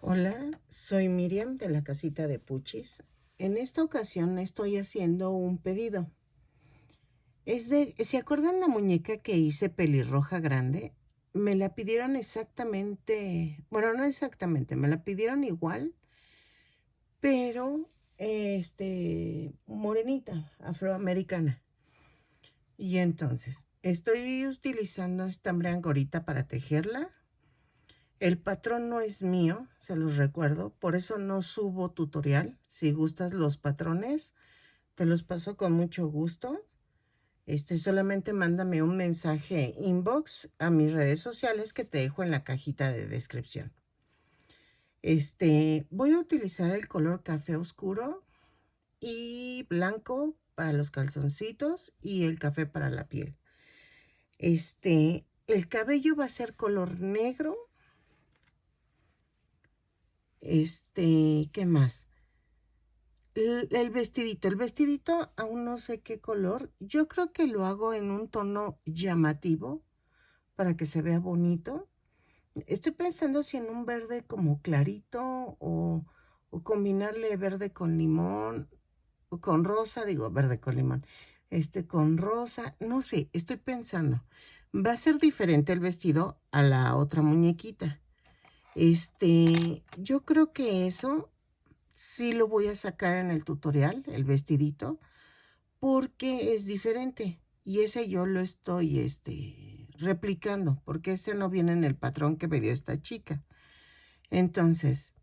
Hola, soy Miriam de la casita de Puchis. En esta ocasión estoy haciendo un pedido. ¿Se acuerdan la muñeca que hice pelirroja grande? Me la pidieron exactamente, bueno, no exactamente, me la pidieron igual, pero morenita, afroamericana. Y entonces, estoy utilizando estambre angorita para tejerla. El patrón no es mío, se los recuerdo, por eso no subo tutorial. Si gustas los patrones, te los paso con mucho gusto. Solamente mándame un mensaje inbox a mis redes sociales que te dejo en la cajita de descripción. Voy a utilizar el color café oscuro y blanco para los calzoncitos y el café para la piel. El cabello va a ser color negro. ¿Qué más? El vestidito aún no sé qué color. Yo creo que lo hago en un tono llamativo para que se vea bonito. Estoy pensando si en un verde como clarito o combinarle verde con limón o con rosa, digo verde con limón, con rosa, no sé, estoy pensando. Va a ser diferente el vestido a la otra muñequita. Yo creo que eso sí lo voy a sacar en el tutorial, el vestidito, porque es diferente. Y ese yo lo estoy, replicando, porque ese no viene en el patrón que me dio esta chica. Entonces,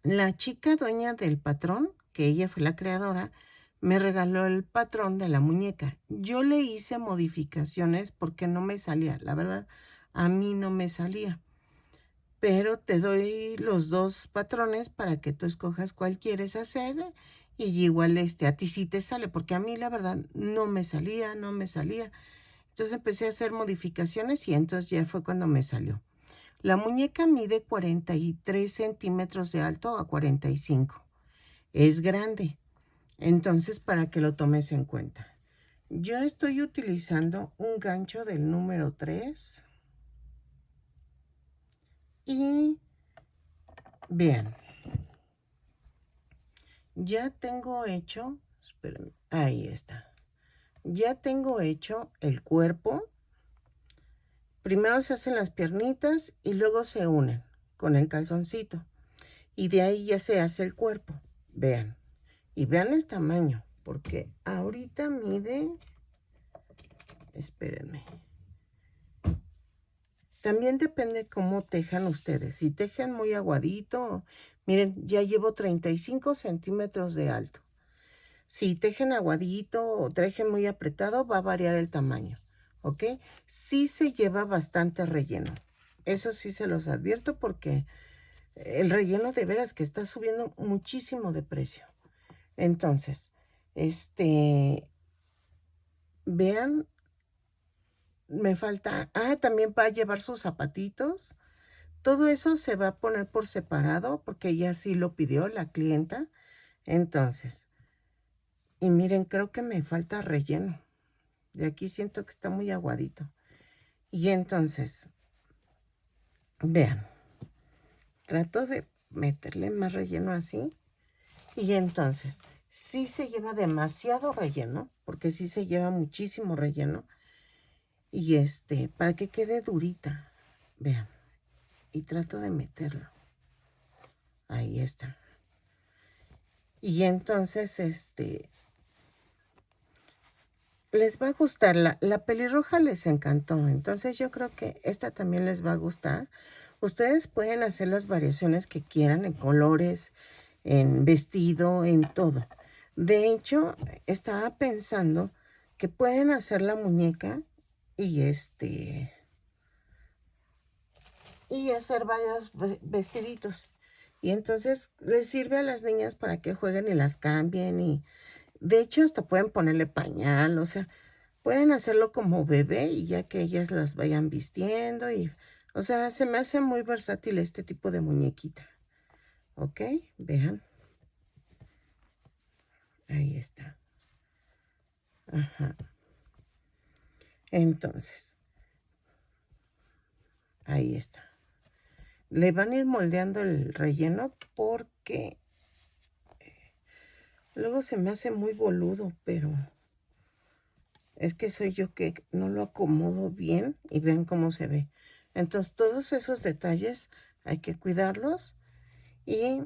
la chica dueña del patrón, que ella fue la creadora, me regaló el patrón de la muñeca. Yo le hice modificaciones porque no me salía, la verdad, a mí no me salía. Pero te doy los dos patrones para que tú escojas cuál quieres hacer y igual a ti sí te sale, porque a mí la verdad no me salía. Entonces empecé a hacer modificaciones y entonces ya fue cuando me salió. La muñeca mide 43 centímetros de alto a 45. Es grande, entonces para que lo tomes en cuenta. Yo estoy utilizando un gancho del número 3 y vean. Ya tengo hecho, espérenme, ahí está. Ya tengo hecho el cuerpo. Primero se hacen las piernitas y luego se unen con el calzoncito. Y de ahí ya se hace el cuerpo. Vean. Y vean el tamaño, porque ahorita mide, espérenme. También depende cómo tejan ustedes. Si tejan muy aguadito, miren, ya llevo 35 centímetros de alto. Si tejen aguadito o tejen muy apretado, va a variar el tamaño, ¿ok? Sí se lleva bastante relleno. Eso sí se los advierto porque el relleno de veras que está subiendo muchísimo de precio. Entonces, vean, me falta, también va a llevar sus zapatitos. Todo eso se va a poner por separado porque ella sí lo pidió la clienta. Entonces, y miren, creo que me falta relleno. De aquí siento que está muy aguadito. Y entonces, vean, trato de meterle más relleno así. Y entonces, sí se lleva demasiado relleno, porque sí se lleva muchísimo relleno. Y para que quede durita, vean. Y trato de meterlo. Ahí está. Y entonces, les va a gustar. La pelirroja les encantó. Entonces yo creo que esta también les va a gustar. Ustedes pueden hacer las variaciones que quieran en colores, en vestido, en todo. De hecho, estaba pensando que pueden hacer la muñeca y y hacer varios vestiditos. Y entonces les sirve a las niñas para que jueguen y las cambien. Y de hecho hasta pueden ponerle pañal, o sea, pueden hacerlo como bebé y ya que ellas las vayan vistiendo y, o sea, se me hace muy versátil este tipo de muñequita. ¿Ok? Vean. Ahí está. Ajá. Entonces, ahí está. le van a ir moldeando el relleno porque luego se me hace muy boludo, pero es que soy yo que no lo acomodo bien y vean cómo se ve. Entonces, todos esos detalles hay que cuidarlos. Y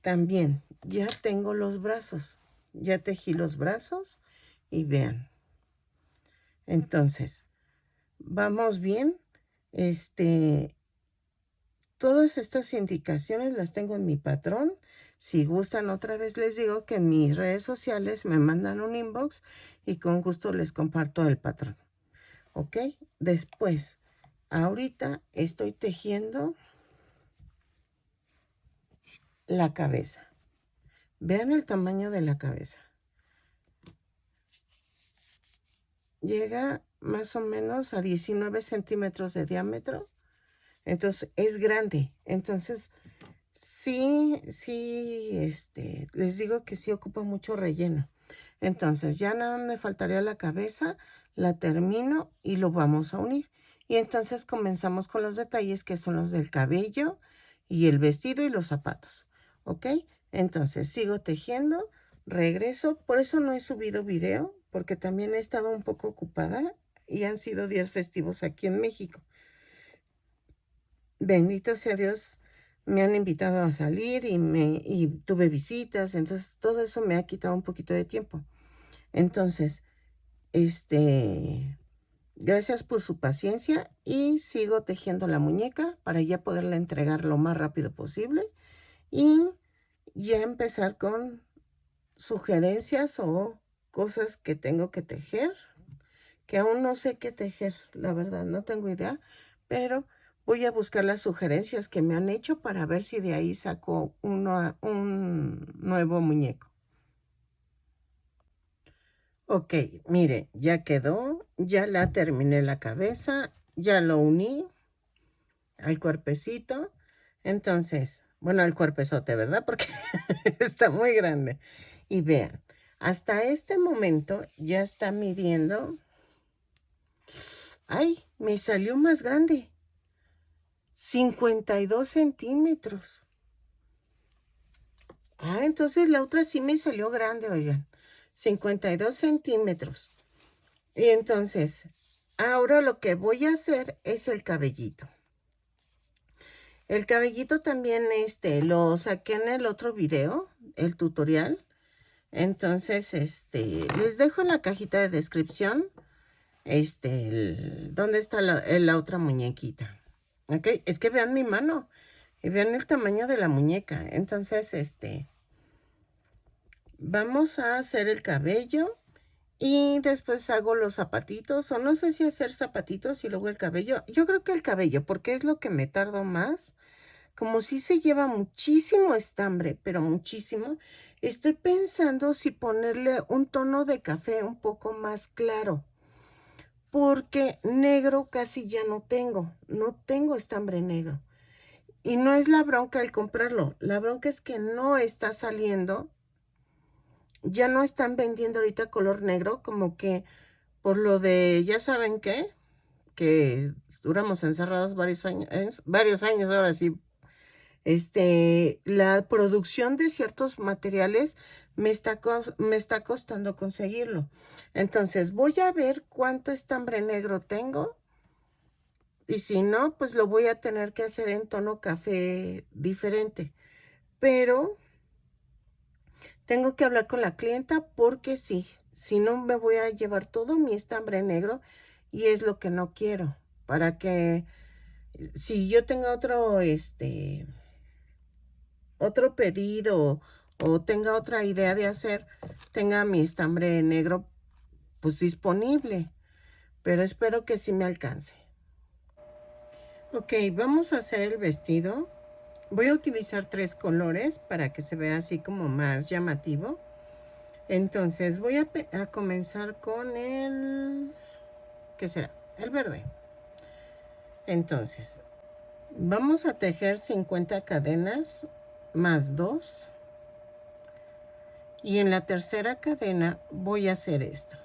también ya tengo los brazos. Ya tejí los brazos y vean. Entonces, vamos bien. Todas estas indicaciones las tengo en mi patrón. Si gustan, otra vez les digo que en mis redes sociales me mandan un inbox y con gusto les comparto el patrón. ¿Ok? Después, ahorita estoy tejiendo la cabeza. Vean el tamaño de la cabeza. Llega más o menos a 19 centímetros de diámetro. Entonces, es grande. Entonces, sí, les digo que sí ocupa mucho relleno. Entonces, ya nada me faltaría la cabeza, la termino y lo vamos a unir. Y entonces comenzamos con los detalles que son los del cabello y el vestido y los zapatos. ¿Ok? Entonces, sigo tejiendo, regreso. Por eso no he subido video, porque también he estado un poco ocupada y han sido días festivos aquí en México. Bendito sea Dios, me han invitado a salir y tuve visitas, entonces todo eso me ha quitado un poquito de tiempo. Entonces, gracias por su paciencia y sigo tejiendo la muñeca para ya poderla entregar lo más rápido posible y ya empezar con sugerencias o cosas que tengo que tejer, que aún no sé qué tejer, la verdad, no tengo idea, pero voy a buscar las sugerencias que me han hecho para ver si de ahí saco un nuevo muñeco. Ok, mire, ya quedó, ya la terminé la cabeza, ya lo uní al cuerpecito. Entonces, bueno, al cuerpezote, ¿verdad? Porque está muy grande. Y vean, hasta este momento ya está midiendo. ¡Ay! Me salió más grande. 52 centímetros. Ah, entonces la otra sí me salió grande, oigan. 52 centímetros. Y entonces, ahora lo que voy a hacer es el cabellito. El cabellito también, lo saqué en el otro video, el tutorial. Entonces, les dejo en la cajita de descripción, dónde está la otra muñequita. Ok, es que vean mi mano y vean el tamaño de la muñeca. Entonces, vamos a hacer el cabello y después hago los zapatitos, o no sé si hacer zapatitos y luego el cabello. Yo creo que el cabello, porque es lo que me tardo más. Como si se lleva muchísimo estambre, pero muchísimo, estoy pensando si ponerle un tono de café un poco más claro, porque negro casi ya no tengo estambre negro. Y no es la bronca el comprarlo, la bronca es que no está saliendo, ya no están vendiendo ahorita color negro, como que por lo de, ya saben qué, que duramos encerrados varios años ahora sí. La producción de ciertos materiales me está costando conseguirlo. Entonces voy a ver cuánto estambre negro tengo y si no, pues lo voy a tener que hacer en tono café diferente. Pero tengo que hablar con la clienta porque sí, si no me voy a llevar todo mi estambre negro y es lo que no quiero. Para que si yo tenga otro pedido o tenga otra idea de hacer, tenga mi estambre negro pues disponible, pero espero que sí me alcance. Ok, vamos a hacer el vestido. Voy a utilizar 3 colores para que se vea así como más llamativo. Entonces voy a comenzar con ¿qué será? El verde. Entonces, vamos a tejer 50 cadenas más 2. Y en la tercera cadena voy a hacer esto.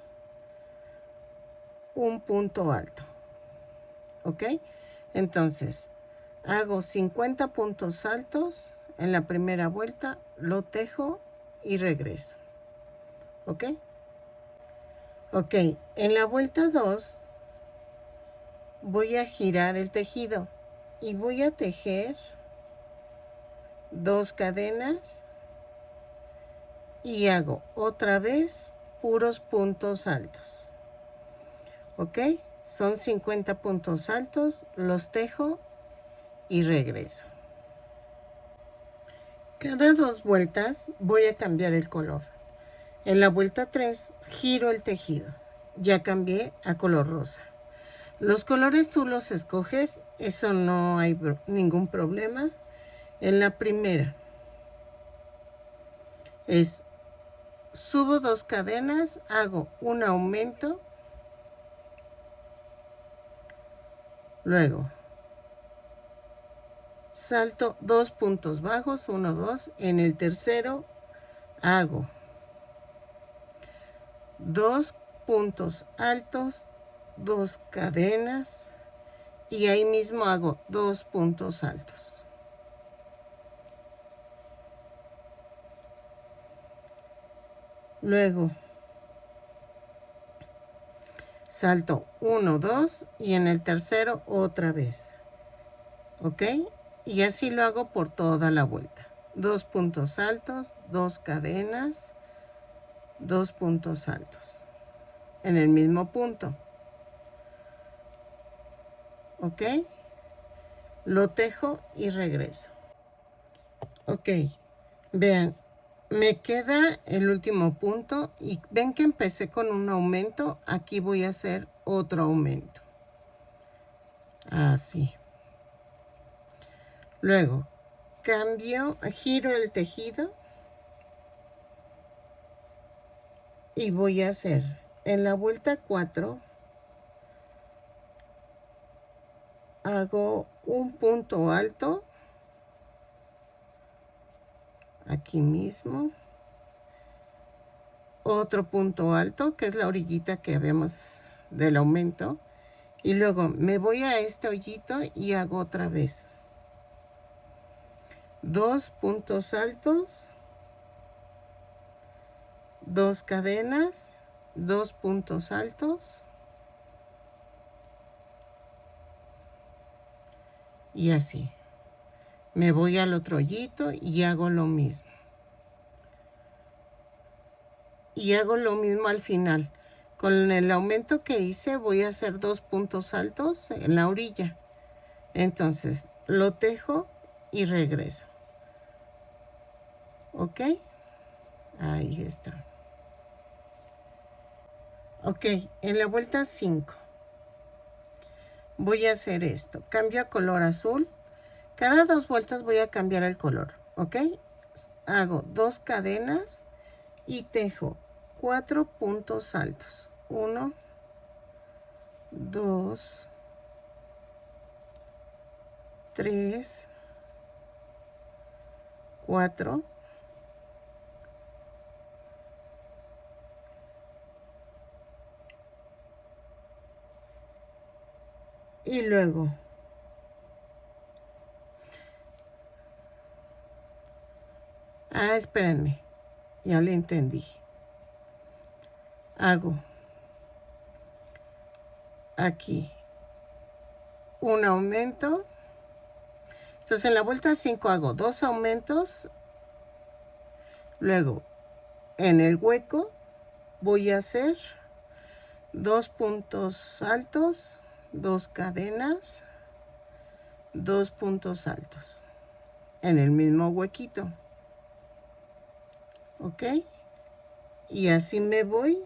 Un punto alto. ¿Ok? Entonces, hago 50 puntos altos en la primera vuelta, lo tejo y regreso. ¿Ok? Ok, en la vuelta 2 voy a girar el tejido y voy a tejer 2 cadenas y hago otra vez puros puntos altos. ¿Ok? Son 50 puntos altos, los tejo y regreso. Cada 2 vueltas voy a cambiar el color. En la vuelta 3 giro el tejido. Ya cambié a color rosa. Los colores tú los escoges, eso no hay ningún problema. En la primera es subo 2 cadenas, hago un aumento, luego salto 2 puntos bajos, 1, 2. En el tercero hago 2 puntos altos, 2 cadenas y ahí mismo hago 2 puntos altos. Luego salto 1, 2 y en el tercero otra vez. ¿Ok? Y así lo hago por toda la vuelta. 2 puntos altos, 2 cadenas, 2 puntos altos. En el mismo punto. ¿Ok? Lo tejo y regreso. Ok. Vean, me queda el último punto y ven que empecé con un aumento. Aquí voy a hacer otro aumento. Así. Luego, cambio, giro el tejido y voy a hacer en la vuelta 4, hago un punto alto aquí mismo, otro punto alto que es la orillita que habíamos del aumento, y luego me voy a este hoyito y hago otra vez 2 puntos altos, 2 cadenas, 2 puntos altos y así. Me voy al otro hoyito y hago lo mismo. Y hago lo mismo al final. Con el aumento que hice voy a hacer 2 puntos altos en la orilla. Entonces lo tejo y regreso. ¿Ok? Ahí está. Ok, en la vuelta 5 voy a hacer esto. Cambio a color azul. Cada 2 vueltas voy a cambiar el color. ¿Ok? Hago 2 cadenas y tejo 4 puntos altos. 1, 2, 3, 4. Y luego espérenme, ya le entendí. Hago aquí un aumento. Entonces en la vuelta 5 hago 2 aumentos. Luego en el hueco voy a hacer 2 puntos altos, 2 cadenas, 2 puntos altos en el mismo huequito. ¿Ok? Y así me voy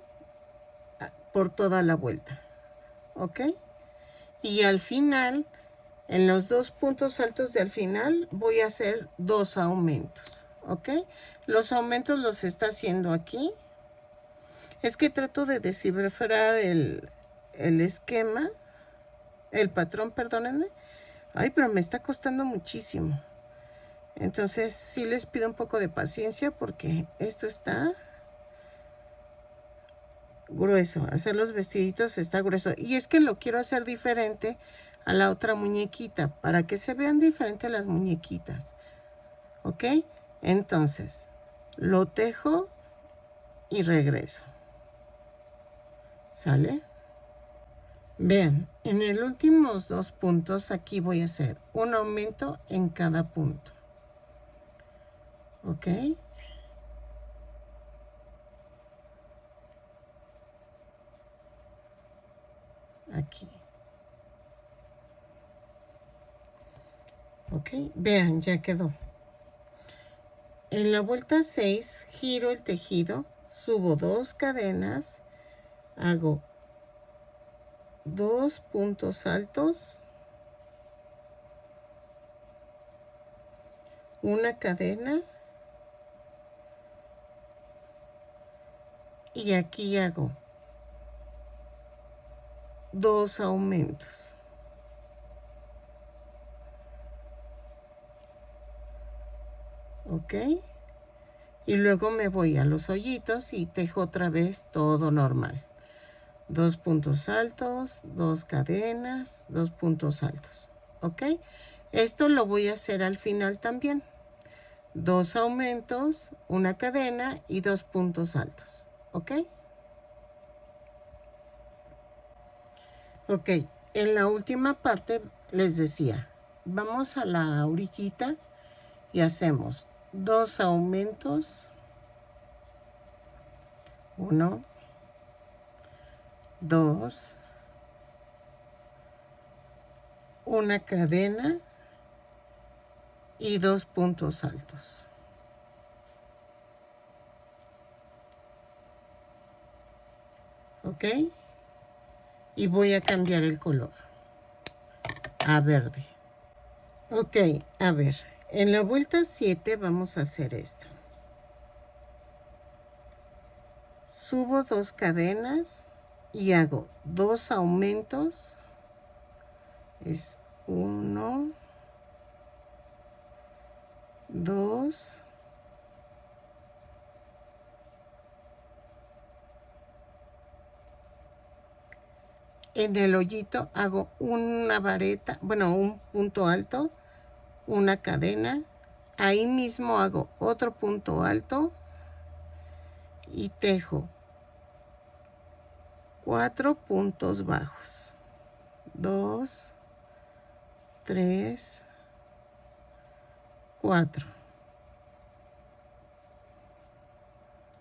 por toda la vuelta. ¿Ok? Y al final, en los 2 puntos altos del final, voy a hacer 2 aumentos. ¿Ok? Los aumentos los está haciendo aquí. Es que trato de descifrar el esquema, el patrón, perdónenme. Ay, pero me está costando muchísimo. Entonces sí les pido un poco de paciencia porque esto está grueso. Hacer los vestiditos está grueso. Y es que lo quiero hacer diferente a la otra muñequita para que se vean diferentes las muñequitas. ¿Ok? Entonces, lo tejo y regreso. ¿Sale? Vean, en los últimos 2 puntos aquí voy a hacer un aumento en cada punto. ¿Ok? Aquí. ¿Ok? Vean, ya quedó. En la vuelta 6 giro el tejido, subo 2 cadenas, hago 2 puntos altos, una cadena y aquí hago 2 aumentos. ¿Ok? Y luego me voy a los hoyitos y tejo otra vez todo normal. 2 puntos altos, 2 cadenas, 2 puntos altos. ¿Ok? Esto lo voy a hacer al final también. 2 aumentos, una cadena y 2 puntos altos. ¿Ok? Ok, en la última parte les decía, vamos a la auriquita y hacemos 2 aumentos, 1, 2, una cadena y 2 puntos altos. ¿Ok? Y voy a cambiar el color a verde. Ok, a ver, en la vuelta 7 vamos a hacer esto. Subo 2 cadenas y hago 2 aumentos. Es 1, 2, en el hoyito hago una vareta, bueno, un punto alto, una cadena, ahí mismo hago otro punto alto y tejo 4 puntos bajos, 2, 3, 4,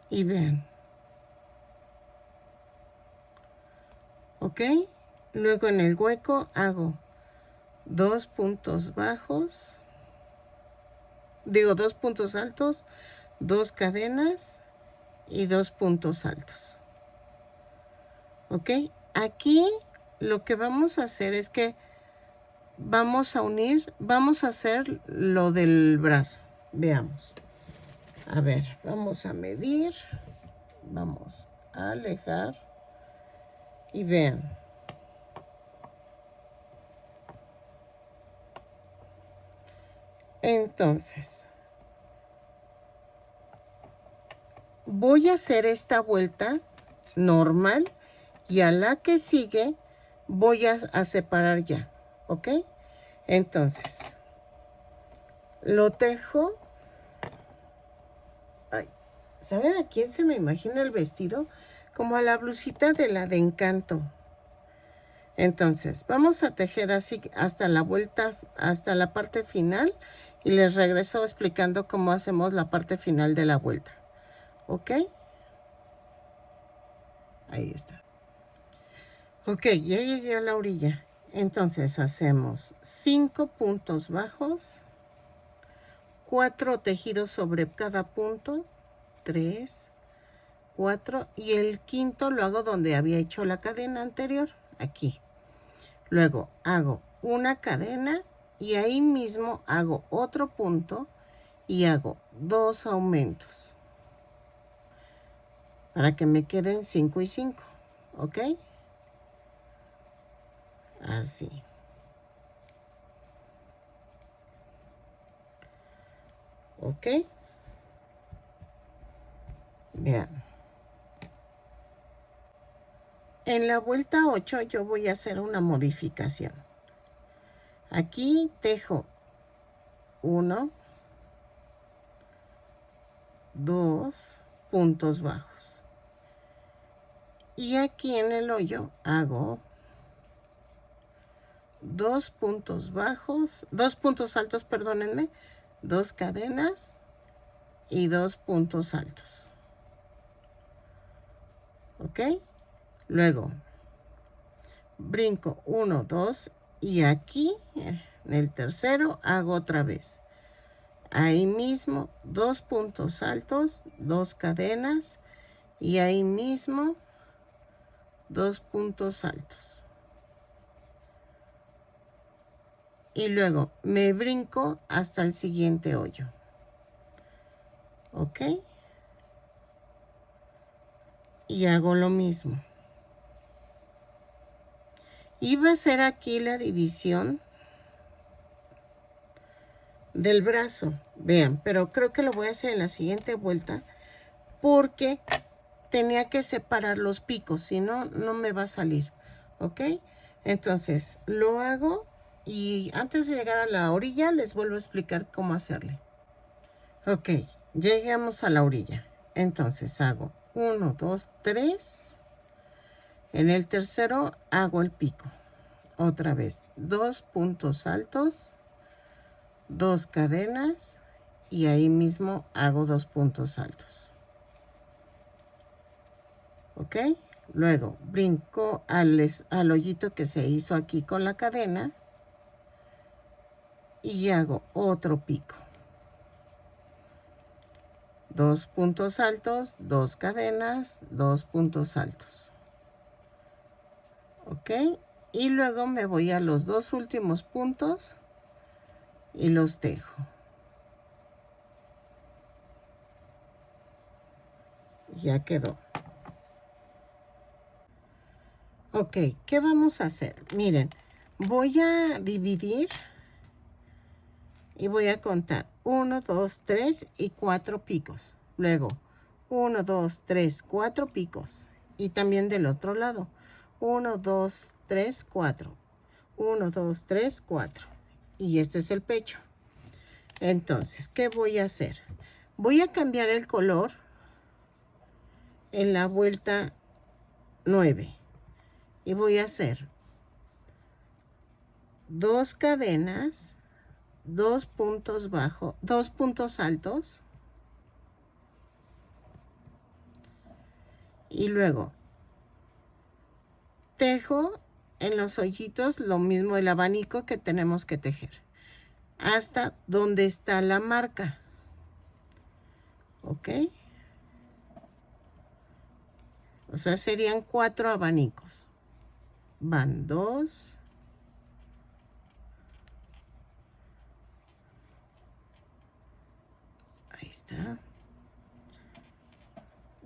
y vean, ¿ok? Luego en el hueco hago 2 puntos bajos, digo 2 puntos altos, 2 cadenas y 2 puntos altos. ¿Ok? Aquí lo que vamos a hacer es que vamos a unir, vamos a hacer lo del brazo. Veamos. A ver, vamos a medir, vamos a alejar y vean. Entonces, voy a hacer esta vuelta normal y a la que sigue voy a separar ya, ¿ok? Entonces, lo tejo. Ay, ¿saben a quién se me imagina el vestido? Como a la blusita de la de Encanto. Entonces, vamos a tejer así hasta la vuelta, hasta la parte final y les regreso explicando cómo hacemos la parte final de la vuelta. ¿Ok? Ahí está. Ok, ya llegué a la orilla. Entonces hacemos 5 puntos bajos, 4 tejidos sobre cada punto, 3, 4, y el quinto lo hago donde había hecho la cadena anterior, aquí. Luego hago una cadena y ahí mismo hago otro punto y hago 2 aumentos para que me queden 5 y 5, ¿ok? Así. ¿Ok? Vean. En la vuelta 8 yo voy a hacer una modificación. Aquí tejo 1, 2 puntos bajos. Y aquí en el hoyo hago 2 puntos bajos, 2 puntos altos, perdónenme, 2 cadenas y 2 puntos altos. ¿Ok? Luego brinco 1, 2 y aquí en el tercero hago otra vez. Ahí mismo 2 puntos altos, 2 cadenas y ahí mismo 2 puntos altos. Y luego me brinco hasta el siguiente hoyo. ¿Ok? Y hago lo mismo. Y va a ser aquí la división del brazo. Vean, pero creo que lo voy a hacer en la siguiente vuelta porque tenía que separar los picos, si no, no me va a salir. ¿Ok? Entonces, lo hago y antes de llegar a la orilla les vuelvo a explicar cómo hacerle. Ok, llegamos a la orilla. Entonces hago 1, 2, 3. En el tercero hago el pico. Otra vez, 2 puntos altos, 2 cadenas y ahí mismo hago 2 puntos altos. ¿Ok? Luego brinco al hoyito que se hizo aquí con la cadena y hago otro pico. 2 puntos altos, 2 cadenas, 2 puntos altos. ¿Ok? Y luego me voy a los 2 últimos puntos y los tejo. Ya quedó. Ok, ¿qué vamos a hacer? Miren, voy a dividir y voy a contar 1, 2, 3 y 4 picos. Luego 1, 2, 3, 4 picos. Y también del otro lado. 1, 2, 3, 4. 1, 2, 3, 4. Y este es el pecho. Entonces, ¿qué voy a hacer? Voy a cambiar el color en la vuelta 9. Y voy a hacer 2 cadenas, 2 puntos bajos, 2 puntos altos. Y luego tejo en los hoyitos lo mismo el abanico que tenemos que tejer. Hasta donde está la marca. ¿Ok? O sea, serían 4 abanicos. Van 2. Ahí está.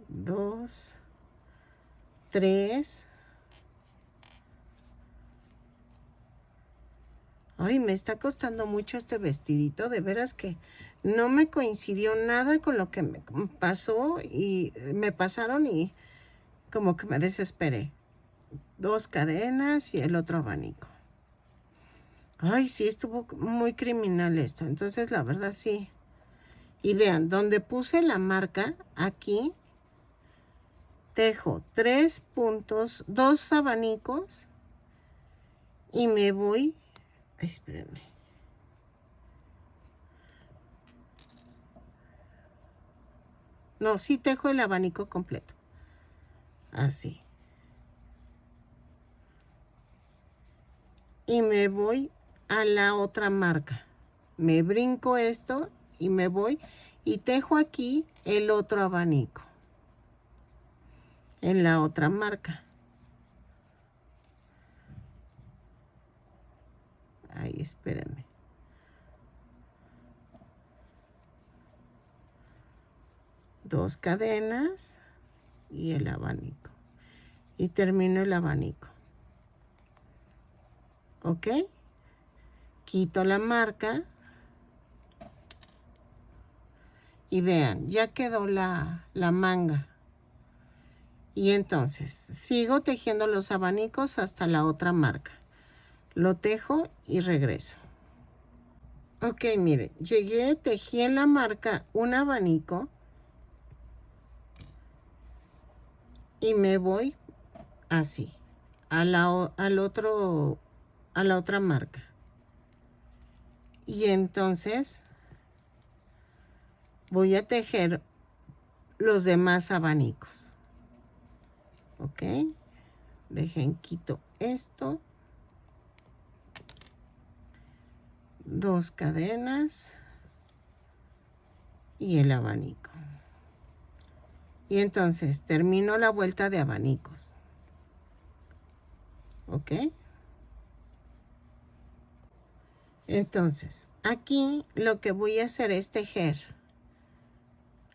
2, 3. Ay, me está costando mucho este vestidito. De veras que no me coincidió nada con lo que me pasó y me pasaron y como que me desesperé. 2 cadenas y el otro abanico. Ay, sí, estuvo muy criminal esto. Entonces, la verdad, sí. Y vean, donde puse la marca, aquí, tejo 3 puntos, 2 abanicos y me voy. Ay, espérenme. No, sí tejo el abanico completo. Así. Y me voy a la otra marca. Me brinco esto y me voy y tejo aquí el otro abanico en la otra marca. Ahí, espérenme. Dos cadenas y el abanico. Y termino el abanico. ¿Ok? Quito la marca. Y vean, ya quedó la manga. Y entonces, sigo tejiendo los abanicos hasta la otra marca. Lo tejo y regreso. Ok, miren, llegué, tejí en la marca un abanico y me voy así a la otra marca. Y entonces voy a tejer los demás abanicos. Ok, dejen quito esto, 2 cadenas y el abanico. Y entonces termino la vuelta de abanicos. Ok, entonces aquí lo que voy a hacer es tejer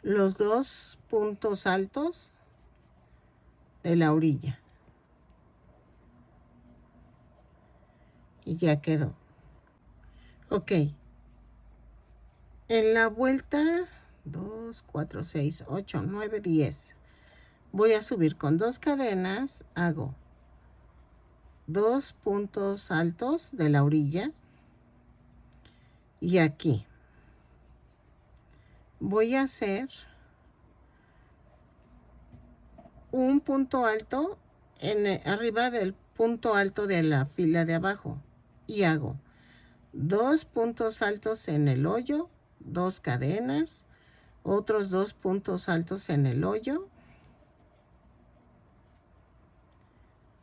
los 2 puntos altos de la orilla. Y ya quedó. Ok. En la vuelta 2, 4, 6, 8, 9, 10. Voy a subir con 2 cadenas. Hago 2 puntos altos de la orilla. Y aquí voy a hacer un punto alto arriba del punto alto de la fila de abajo. Y hago 2 puntos altos en el hoyo, 2 cadenas, otros 2 puntos altos en el hoyo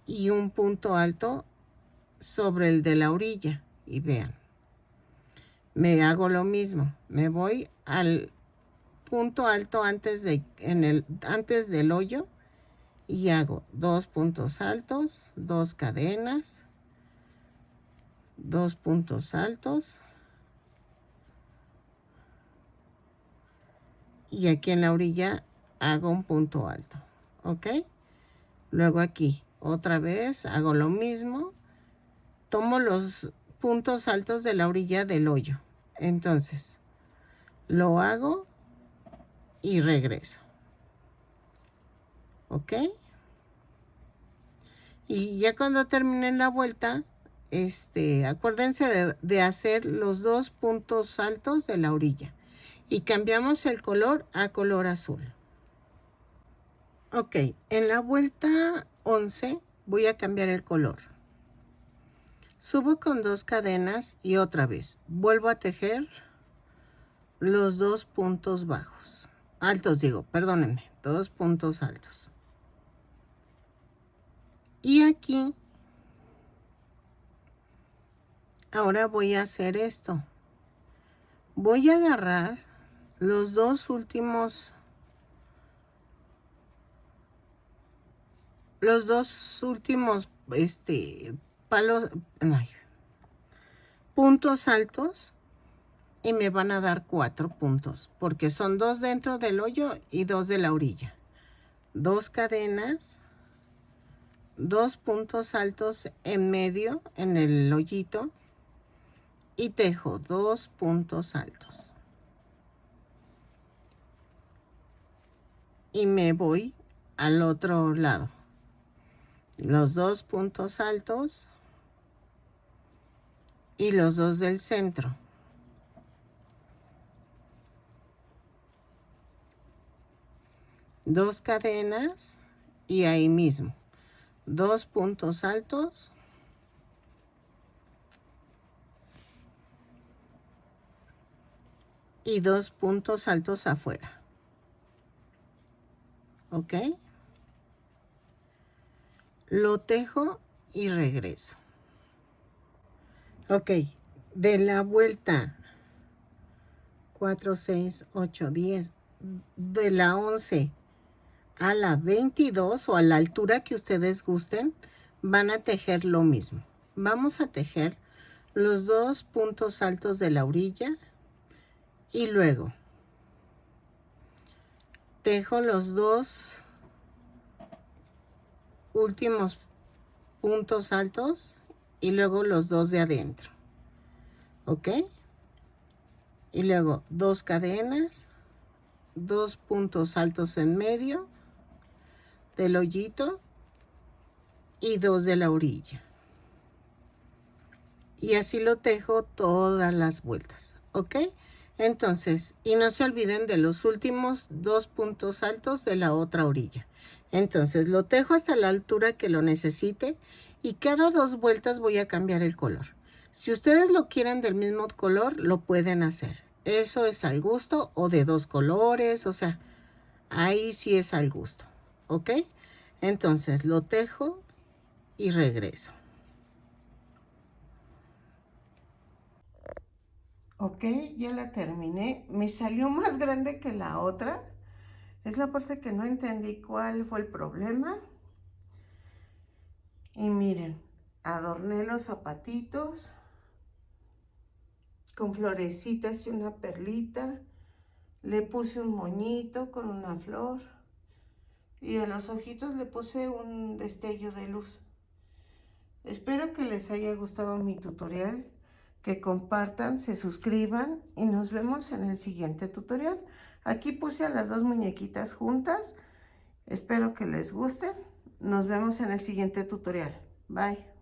y un punto alto sobre el de la orilla. Y vean, me hago lo mismo, me voy al punto alto antes del hoyo y hago 2 puntos altos, 2 cadenas, 2 puntos altos. Y aquí en la orilla hago un punto alto, ¿ok? Luego aquí otra vez hago lo mismo, tomo los puntos altos de la orilla del hoyo, entonces lo hago y regreso, ¿ok? Y ya cuando terminen la vuelta, acuérdense de hacer los 2 puntos altos de la orilla y cambiamos el color a color azul. Ok, en la vuelta 11 voy a cambiar el color. Subo con 2 cadenas y otra vez vuelvo a tejer los 2 puntos bajos. Altos digo, perdónenme, 2 puntos altos. Y aquí, ahora voy a hacer esto. Voy a agarrar los 2 últimos palos, puntos altos y me van a dar 4 puntos porque son 2 dentro del hoyo y 2 de la orilla. 2 cadenas, 2 puntos altos en medio en el hoyito y tejo 2 puntos altos. Y me voy al otro lado. Los 2 puntos altos y los 2 del centro. Dos cadenas y ahí mismo 2 puntos altos y 2 puntos altos afuera. ¿Ok? Lo tejo y regreso. Ok, de la vuelta 4, 6, 8, 10, de la 11 a la 22 o a la altura que ustedes gusten, van a tejer lo mismo. Vamos a tejer los 2 puntos altos de la orilla y luego tejo los 2 últimos puntos altos y luego los 2 de adentro, ¿ok? Y luego 2 cadenas, 2 puntos altos en medio del hoyito y 2 de la orilla. y así lo tejo todas las vueltas, ¿ok? Entonces, y no se olviden de los últimos 2 puntos altos de la otra orilla. Entonces, lo tejo hasta la altura que lo necesite y cada 2 vueltas voy a cambiar el color. Si ustedes lo quieren del mismo color, lo pueden hacer. Eso es al gusto, o de 2 colores, o sea, ahí sí es al gusto, ¿ok? Entonces, lo tejo y regreso. Ok, ya la terminé. Me salió más grande que la otra. Es la parte que no entendí cuál fue el problema. Y miren, adorné los zapatitos con florecitas y una perlita. Le puse un moñito con una flor. Y a los ojitos le puse un destello de luz. Espero que les haya gustado mi tutorial, que compartan, se suscriban y nos vemos en el siguiente tutorial. Aquí puse a las 2 muñequitas juntas. Espero que les guste. Nos vemos en el siguiente tutorial. Bye.